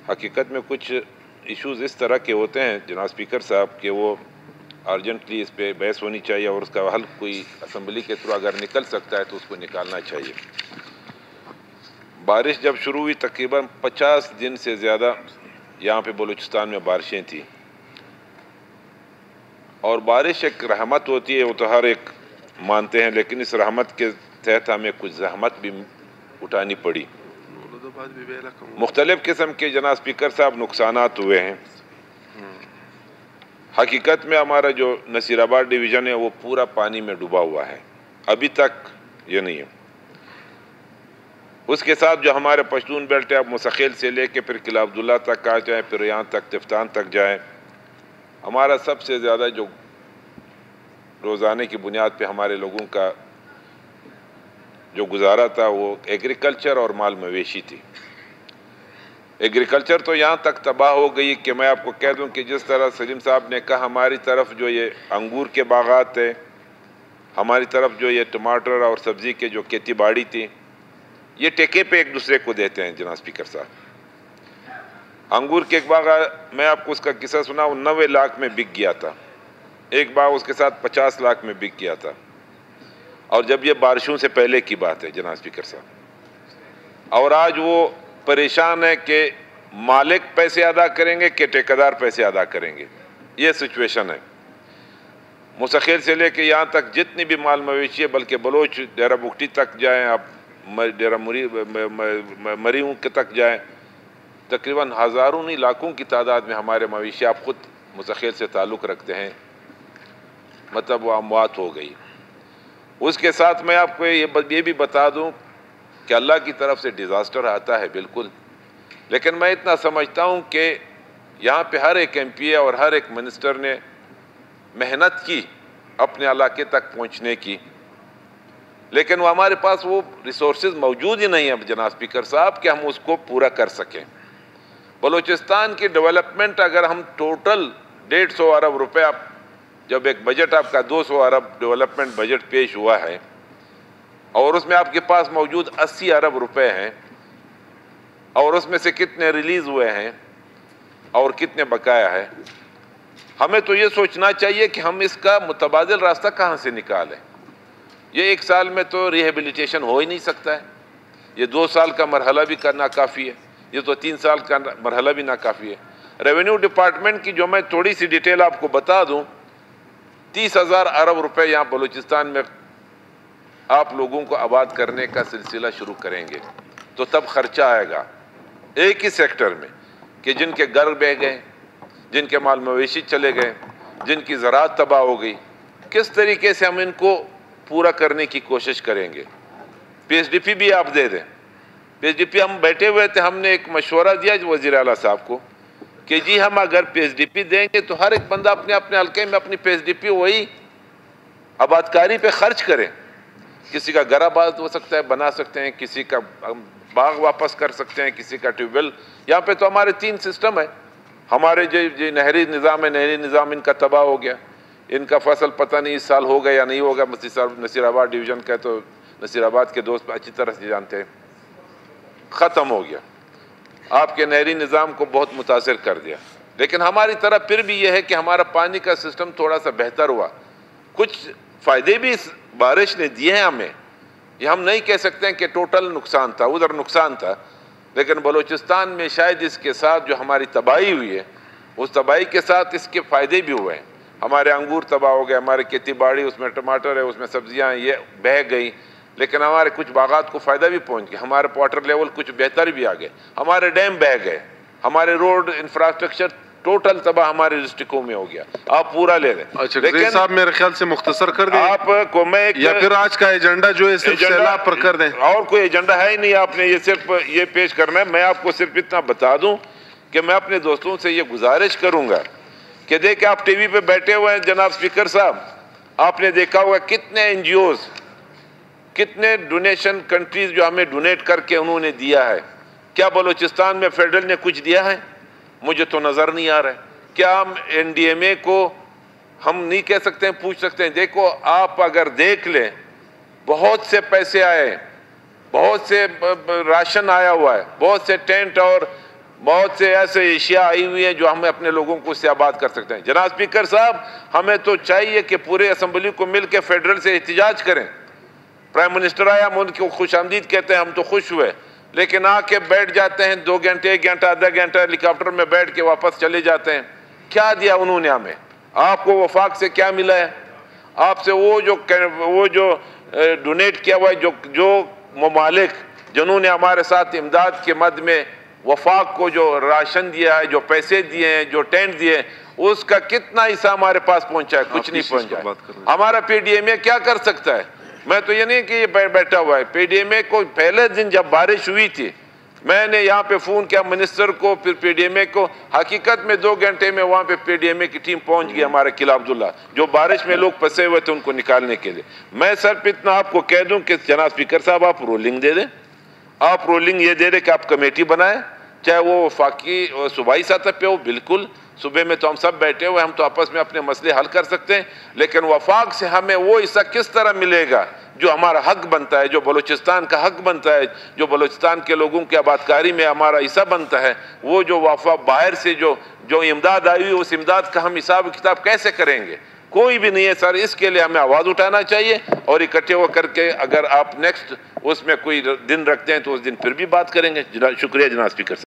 حقیقت میں کچھ ایشوز اس طرح کے ہوتے ہیں جناب اسپیکر صاحب کہ وہ ارجنٹلی اس پہ بحث ہونی چاہیے اور اس کا حل کوئی اسمبلی کے تھرو اگر نکل سکتا ہے تو اس کو نکالنا چاہیے۔ بارش جب شروع ہوئی تقریباً 50 دن سے زیادہ یہاں پہ بلوچستان میں بارشیں تھیں، اور بارش ایک رحمت ہوتی ہے وہ تو ہر ایک مانتے ہیں، لیکن اس رحمت کے تحت ہمیں کچھ زحمت بھی اٹھانی پڑی۔ مختلف قسم کے جناب اسپیکر صاحب نقصانات ہوئے ہیں۔ حقیقت میں ہمارا جو نصیر آباد ڈویژن ہے وہ پورا پانی میں ڈوبا ہوا ہے، ابھی تک یہ نہیں ہے۔ اس کے ساتھ جو ہمارے پشتون بیلٹ ہے، اب مسخیل سے لے کے پھر قلعہ عبداللہ تک آ جائیں، پھر یہاں تک تفتان تک جائیں، ہمارا سب سے زیادہ جو روزانے کی بنیاد پہ ہمارے لوگوں کا جو گزارا تھا وہ ایگریکلچر اور مال مویشی تھی۔ ایگریکلچر تو یہاں تک تباہ ہو گئی کہ میں آپ کو کہہ دوں کہ جس طرح سلیم صاحب نے کہا ہماری طرف جو یہ انگور کے باغات ہیں، ہماری طرف جو یہ ٹماٹر اور سبزی کے جو کھیتی باڑی تھی، یہ ٹیکے پہ ایک دوسرے کو دیتے ہیں جناب اسپیکر صاحب۔ انگور کے ایک باغ میں آپ کو اس کا قصہ سنا، وہ 90 لاکھ میں بک گیا تھا، ایک باغ اس کے ساتھ 50 لاکھ میں بک گیا تھا، اور جب یہ بارشوں سے پہلے کی بات ہے جناب اسپیکر صاحب۔ اور آج وہ پریشان ہے کہ مالک پیسے ادا کریں گے کہ ٹھیکیدار پیسے ادا کریں گے، یہ سچویشن ہے۔ مسخیل سے لے کے یہاں تک جتنی بھی مال مویشی ہے، بلکہ بلوچ ڈیرہ بگٹی تک جائیں، آپ ڈیرہ مریوں کے تک جائیں، تقریباً ہزاروں نہیں لاکھوں کی تعداد میں ہمارے مویشی، آپ خود مسخیل سے تعلق رکھتے ہیں، مطلب وہ اموات ہو گئی۔ اس کے ساتھ میں آپ کو یہ بھی بتا دوں کہ اللہ کی طرف سے ڈیزاسٹر آتا ہے بالکل، لیکن میں اتنا سمجھتا ہوں کہ یہاں پہ ہر ایک ایم پی اے اور ہر ایک منسٹر نے محنت کی اپنے علاقے تک پہنچنے کی، لیکن وہ ہمارے پاس وہ ریسورسز موجود ہی نہیں ہیں جناب اسپیکر صاحب کہ ہم اس کو پورا کر سکیں۔ بلوچستان کی ڈیولپمنٹ اگر ہم ٹوٹل 150 ارب روپے، جب ایک بجٹ آپ کا 200 ارب ڈیولپمنٹ بجٹ پیش ہوا ہے اور اس میں آپ کے پاس موجود 80 ارب روپے ہیں، اور اس میں سے کتنے ریلیز ہوئے ہیں اور کتنے بقایا ہے، ہمیں تو یہ سوچنا چاہیے کہ ہم اس کا متبادل راستہ کہاں سے نکالیں۔ یہ 1 سال میں تو ریہیبلیٹیشن ہو ہی نہیں سکتا ہے، یہ 2 سال کا مرحلہ بھی کرنا کافی ہے، یہ تو 3 سال کا مرحلہ بھی ناکافی ہے۔ ریونیو ڈپارٹمنٹ کی جو میں تھوڑی سی ڈیٹیل آپ کو بتا دوں، 30,000 ارب روپے یہاں بلوچستان میں آپ لوگوں کو آباد کرنے کا سلسلہ شروع کریں گے تو تب خرچہ آئے گا ایک ہی سیکٹر میں، کہ جن کے گھر بہ گئے، جن کے مال مویشی چلے گئے، جن کی زراعت تباہ ہو گئی، کس طریقے سے ہم ان کو پورا کرنے کی کوشش کریں گے۔ پی ایس ڈی پی بھی آپ دے دیں۔ پی ایس ڈی پی ہم بیٹھے ہوئے تھے، ہم نے ایک مشورہ دیا وزیر اعلیٰ صاحب کو کہ جی ہم اگر پی ایس ڈی پی دیں گے تو ہر ایک بندہ اپنے اپنے حلقے میں اپنی پی ایس ڈی پی وہی آبادکاری پہ خرچ کرے۔ کسی کا گھر آباد ہو سکتا ہے، بنا سکتے ہیں، کسی کا باغ واپس کر سکتے ہیں، کسی کا ٹیوب ویل۔ یہاں پہ تو ہمارے 3 سسٹم ہے، ہمارے جو نہری نظام ہے، نہری نظام ان کا تباہ ہو گیا، ان کا فصل پتہ نہیں اس سال ہوگا یا نہیں ہوگا۔ نصیر آباد ڈویژن کا تو نصیر آباد کے دوست اچھی طرح سے جانتے ہیں، ختم ہو گیا، آپ کے نہری نظام کو بہت متاثر کر دیا۔ لیکن ہماری طرف پھر بھی یہ ہے کہ ہمارا پانی کا سسٹم تھوڑا سا بہتر ہوا، کچھ فائدے بھی اس بارش نے دیے ہیں ہمیں، یہ ہم نہیں کہہ سکتے ہیں کہ ٹوٹل نقصان تھا، ادھر نقصان تھا، لیکن بلوچستان میں شاید اس کے ساتھ جو ہماری تباہی ہوئی ہے، اس تباہی کے ساتھ اس کے فائدے بھی ہوئے ہیں۔ ہمارے انگور تباہ ہو گئے، ہمارے کھیتی باڑی، اس میں ٹماٹر ہے، اس میں سبزیاں ہیں، یہ بہہ گئی، لیکن ہمارے کچھ باغات کو فائدہ بھی پہنچ گیا، ہمارے واٹر لیول کچھ بہتر بھی آ گئے، ہمارے ڈیم بہہ گئے، ہمارے روڈ انفراسٹرکچر ٹوٹل تباہ ہمارے ڈسٹرکوں میں ہو گیا۔ آپ پورا لے لیں۔ لیکن صاحب میرے خیال سے مختصر کر دیں آپ کو میں یا پھر آج کا ایجنڈا جو ہے صرف سیلاب پر کر دیں۔ اور کوئی ایجنڈا ہے ہی نہیں، آپ نے یہ صرف یہ پیش کرنا ہے۔ میں آپ کو صرف اتنا بتا دوں کہ میں اپنے دوستوں سے یہ گزارش کروں گا کہ دیکھیں آپ ٹی وی پہ بیٹھے ہوئے ہیں جناب اسپیکر صاحب، آپ نے دیکھا ہوگا کتنے این جی اوز، کتنے ڈونیشن کنٹریز جو ہمیں ڈونیٹ کر کے انہوں نے دیا ہے۔ کیا بلوچستان میں فیڈرل نے کچھ دیا ہے؟ مجھے تو نظر نہیں آ رہا ہے۔ کیا ہم این ڈی ایم اے کو ہم نہیں کہہ سکتے ہیں، پوچھ سکتے ہیں؟ دیکھو آپ اگر دیکھ لیں، بہت سے پیسے آئے، بہت سے راشن آیا ہوا ہے، بہت سے ٹینٹ اور بہت سے ایسے اشیاء آئی ہوئی ہیں جو ہم اپنے لوگوں کو اس سے آباد کر سکتے ہیں۔ جناب اسپیکر صاحب، ہمیں تو چاہیے کہ پورے اسمبلی کو مل کے فیڈرل سے احتجاج کریں۔ پرائم منسٹر آیا، ہم ان کو خوش آمدید کہتے ہیں، ہم تو خوش ہوئے، لیکن آ کے بیٹھ جاتے ہیں 2 گھنٹے 1 گھنٹہ آدھا گھنٹہ ہیلی کاپٹر میں بیٹھ کے واپس چلے جاتے ہیں۔ کیا دیا انہوں نے ہمیں؟ آپ کو وفاق سے کیا ملا ہے؟ آپ سے وہ جو ڈونیٹ کیا ہوا ہے، جو ممالک جنہوں نے ہمارے ساتھ امداد کے مد میں وفاق کو جو راشن دیا ہے، جو پیسے دیے ہیں، جو ٹینٹ دیے ہیں، اس کا کتنا حصہ ہمارے پاس پہنچا ہے؟ کچھ نہیں پہنچا ہے۔ ہمارا پی ڈی ایم اے کیا کر سکتا ہے؟ میں تو یہ نہیں کہ یہ بیٹھا ہوا ہے، پی ڈی ایم اے کو پہلے دن جب بارش ہوئی تھی، میں نے یہاں پہ فون کیا منسٹر کو، پھر پی ڈی ایم اے کو، حقیقت میں 2 گھنٹے میں وہاں پہ پی ڈی ایم اے کی ٹیم پہنچ گئی ہمارے قلعہ عبداللہ، جو بارش میں لوگ پھنسے ہوئے تھے ان کو نکالنے کے لیے۔ میں صرف اتنا آپ کو کہہ دوں کہ جناب اسپیکر صاحب، آپ رولنگ دے دیں، آپ رولنگ یہ دے دیں کہ آپ کمیٹی بنائیں، چاہے وہ وفاقی صوبائی سطح پہ ہو، بالکل صوبے میں تو ہم سب بیٹھے ہوئے، ہم تو آپس میں اپنے مسئلے حل کر سکتے ہیں، لیکن وفاق سے ہمیں وہ حصہ کس طرح ملے گا جو ہمارا حق بنتا ہے، جو بلوچستان کا حق بنتا ہے، جو بلوچستان کے لوگوں کی آبادکاری میں ہمارا حصہ بنتا ہے، وہ جو باہر سے جو امداد آئی ہوئی، اس امداد کا ہم حساب کتاب کیسے کریں گے؟ کوئی بھی نہیں ہے سر۔ اس کے لیے ہمیں آواز اٹھانا چاہیے اور اکٹھے ہو کر کے اگر آپ نیکسٹ اس میں کوئی دن رکھتے ہیں تو اس دن پھر بھی بات کریں گے۔ شکریہ جناب اسپیکر صاحب۔